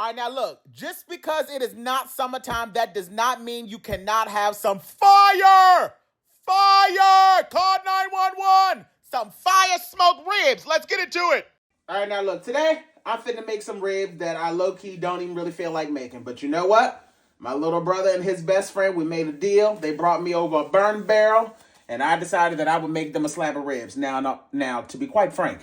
All right, now look, just because it is not summertime, that does not mean you cannot have some fire. Fire! Call 911. Some fire smoke ribs. Let's get into it. All right, now look, today I'm finna make some ribs that I low-key don't even really feel like making. But you know what? My little brother and his best friend, we made a deal. They brought me over a burn barrel, and I decided that I would make them a slab of ribs. Now, to be quite frank,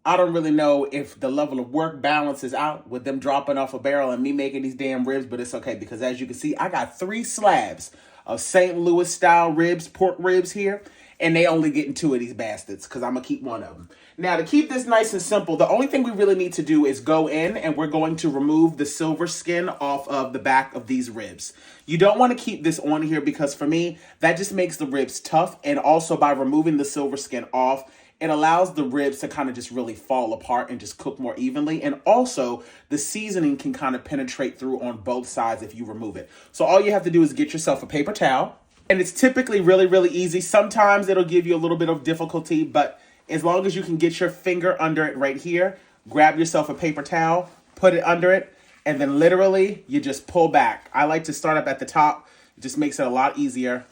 I don't really know if the level of work balances out with them dropping off a barrel and me making these damn ribs, but it's okay because as you can see, I got 3 slabs of St. Louis style ribs, pork ribs here, and they only getting 2 of these bastards because I'm going to keep one of them. Now, to keep this nice and simple, the only thing we really need to do is go in and we're going to remove the silver skin off of the back of these ribs. You don't want to keep this on here because for me, that just makes the ribs tough, and also by removing the silver skin off, it allows the ribs to kind of just really fall apart and just cook more evenly. And also, the seasoning can kind of penetrate through on both sides if you remove it. So all you have to do is get yourself a paper towel. And it's typically really, really easy. Sometimes it'll give you a little bit of difficulty, but as long as you can get your finger under it right here, grab yourself a paper towel, put it under it, and then literally you just pull back. I like to start up at the top. It just makes it a lot easier.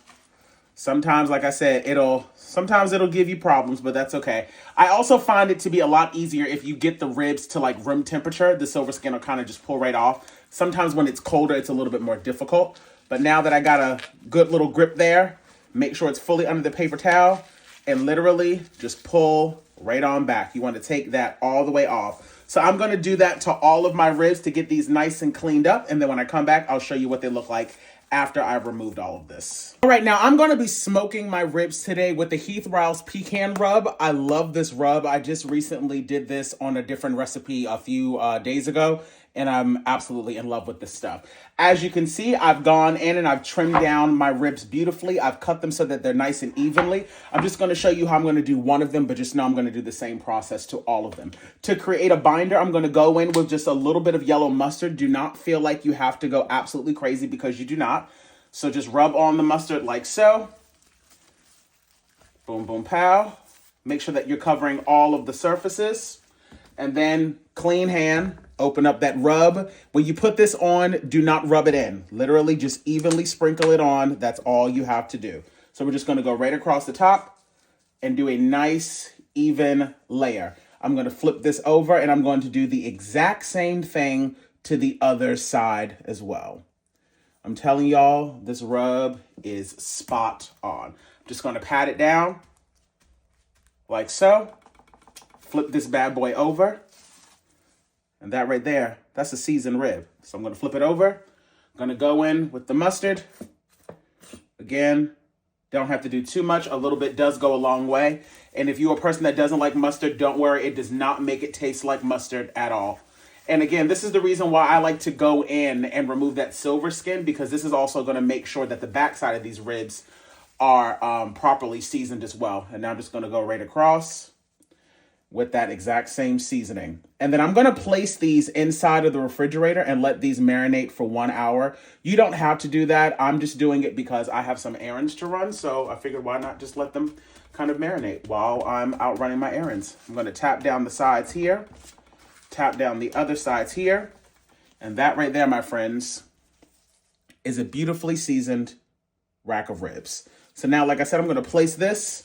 Sometimes, like I said, sometimes it'll give you problems, but that's okay. I also find it to be a lot easier if you get the ribs to like room temperature. The silver skin will kind of just pull right off. Sometimes when it's colder, it's a little bit more difficult. But now that I got a good little grip there, make sure it's fully under the paper towel and literally just pull right on back. You want to take that all the way off. So I'm going to do that to all of my ribs to get these nice and cleaned up. And then when I come back, I'll show you what they look like after I've removed all of this. All right, now I'm going to be smoking my ribs today with the Heath Rouse Pecan rub. I love this rub. I just recently did this on a different recipe a few days ago, and I'm absolutely in love with this stuff. As you can see, I've gone in and I've trimmed down my ribs beautifully. I've cut them so that they're nice and evenly. I'm just going to show you how I'm going to do one of them, but just know I'm going to do the same process to all of them. To create a binder, I'm going to go in with just a little bit of yellow mustard. Do not feel like you have to go absolutely crazy because you do not. So just rub on the mustard like so. Boom, boom, pow. Make sure that you're covering all of the surfaces. And then clean hand, open up that rub. When you put this on, do not rub it in. Literally just evenly sprinkle it on. That's all you have to do. So we're just going to go right across the top and do a nice even layer. I'm going to flip this over and I'm going to do the exact same thing to the other side as well. I'm telling y'all, this rub is spot on. I'm just going to pat it down like so. Flip this bad boy over. And that right there, that's a seasoned rib. So I'm going to flip it over. I'm going to go in with the mustard. Again, don't have to do too much. A little bit does go a long way. And if you're a person that doesn't like mustard, don't worry. It does not make it taste like mustard at all. And again, this is the reason why I like to go in and remove that silver skin, because this is also going to make sure that the backside of these ribs are properly seasoned as well. And now I'm just going to go right across with that exact same seasoning. And then I'm going to place these inside of the refrigerator and let these marinate for 1 hour. You don't have to do that. I'm just doing it because I have some errands to run. So I figured why not just let them kind of marinate while I'm out running my errands. I'm going to tap down the sides here. Tap down the other sides here. And that right there, my friends, is a beautifully seasoned rack of ribs. So now, like I said, I'm going to place this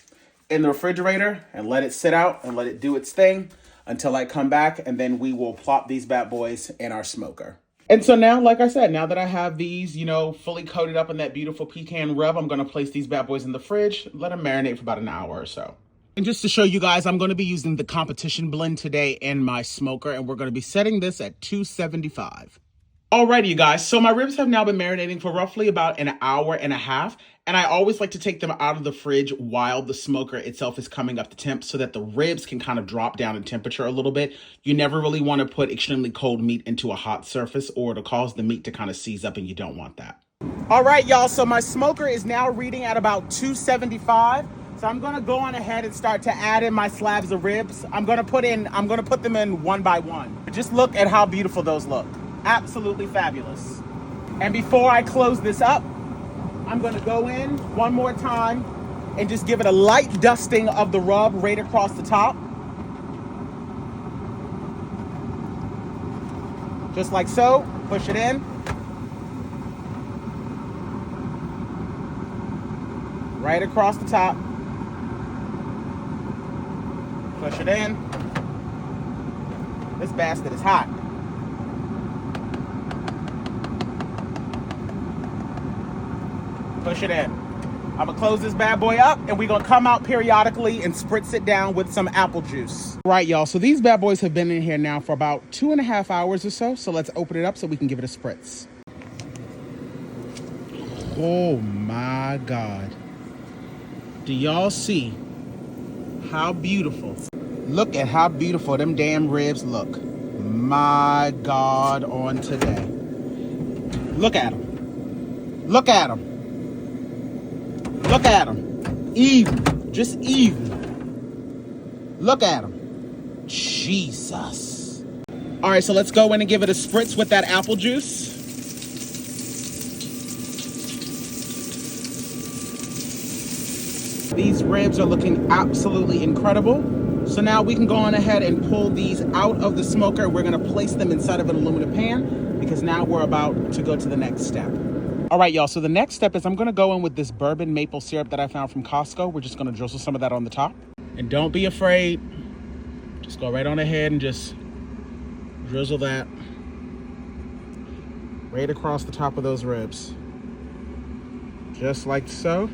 in the refrigerator and let it sit out and let it do its thing until I come back, and then we will plop these bad boys in our smoker. And so now, like I said, now that I have these, fully coated up in that beautiful pecan rub, I'm going to place these bad boys in the fridge, let them marinate for about an hour or so. And just to show you guys, I'm going to be using the competition blend today in my smoker, and we're going to be setting this at 275. Alrighty, you guys, so my ribs have now been marinating for roughly about an hour and a half, and I always like to take them out of the fridge while the smoker itself is coming up to temp so that the ribs can kind of drop down in temperature a little bit. You never really want to put extremely cold meat into a hot surface or it'll cause the meat to kind of seize up, and you don't want that. All right, y'all, so my smoker is now reading at about 275. So I'm going to go on ahead and start to add in my slabs of ribs. I'm going to put them in one by one. Just look at how beautiful those look. Absolutely fabulous. And before I close this up, I'm going to go in one more time and just give it a light dusting of the rub right across the top. Just like so, push it in. Right across the top. Push it in. This bastard is hot. Push it in. I'm gonna close this bad boy up and we're gonna come out periodically and spritz it down with some apple juice. Right, y'all, so these bad boys have been in here now for about 2.5 hours or so. So let's open it up so we can give it a spritz. Oh my God. Do y'all see how beautiful? Look at how beautiful them damn ribs look. My God, on today. Look at them. Look at them. Look at them. Even. Just even. Look at them. Jesus. All right, so let's go in and give it a spritz with that apple juice. These ribs are looking absolutely incredible. So now we can go on ahead and pull these out of the smoker. We're gonna place them inside of an aluminum pan because now we're about to go to the next step. All right, y'all, so the next step is I'm gonna go in with this bourbon maple syrup that I found from Costco. We're just gonna drizzle some of that on the top. And don't be afraid, just go right on ahead and just drizzle that right across the top of those ribs. Just like so.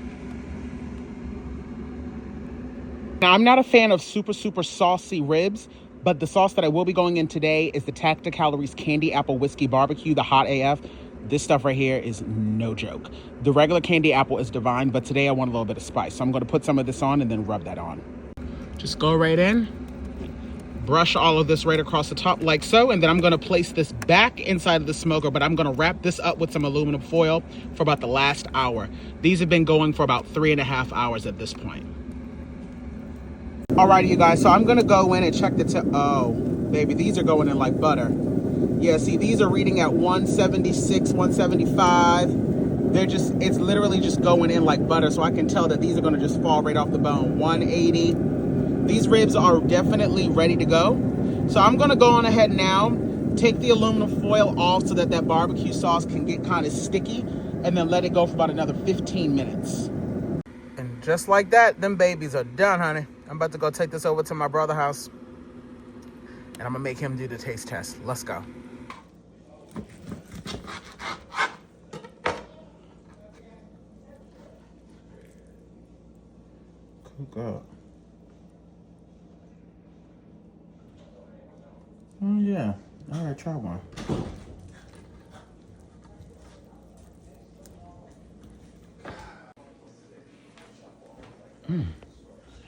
Now, I'm not a fan of super saucy ribs, but the sauce that I will be going in today is the Tactic Calories Candy Apple Whiskey Barbecue, the Hot AF. This stuff right here is no joke. The regular candy apple is divine, but today I want a little bit of spice. So I'm going to put some of this on and then rub that on. Just go right in, brush all of this right across the top like so, and then I'm going to place this back inside of the smoker, but I'm going to wrap this up with some aluminum foil for about the last hour. These have been going for about 3.5 hours at this point. Alrighty, you guys, so I'm gonna go in and check the oh, baby, these are going in like butter. Yeah, see, these are reading at 176, 175. They're just, it's literally just going in like butter, so I can tell that these are gonna just fall right off the bone. 180. These ribs are definitely ready to go. So I'm gonna go on ahead now, take the aluminum foil off so that that barbecue sauce can get kind of sticky, and then let it go for about another 15 minutes. And just like that, them babies are done, honey. I'm about to go take this over to my brother's house, and I'm gonna make him do the taste test. Let's go. Cook up. Oh yeah, all right, try one.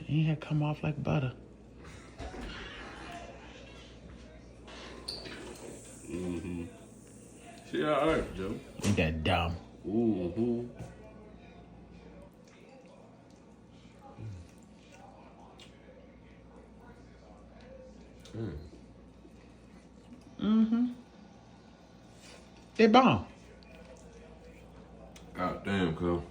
Ain't had come off like butter. Mm-hmm. She all right, Joe. Ain't that dumb? Mm-hmm. Mm-hmm. They bomb. God damn, cuz.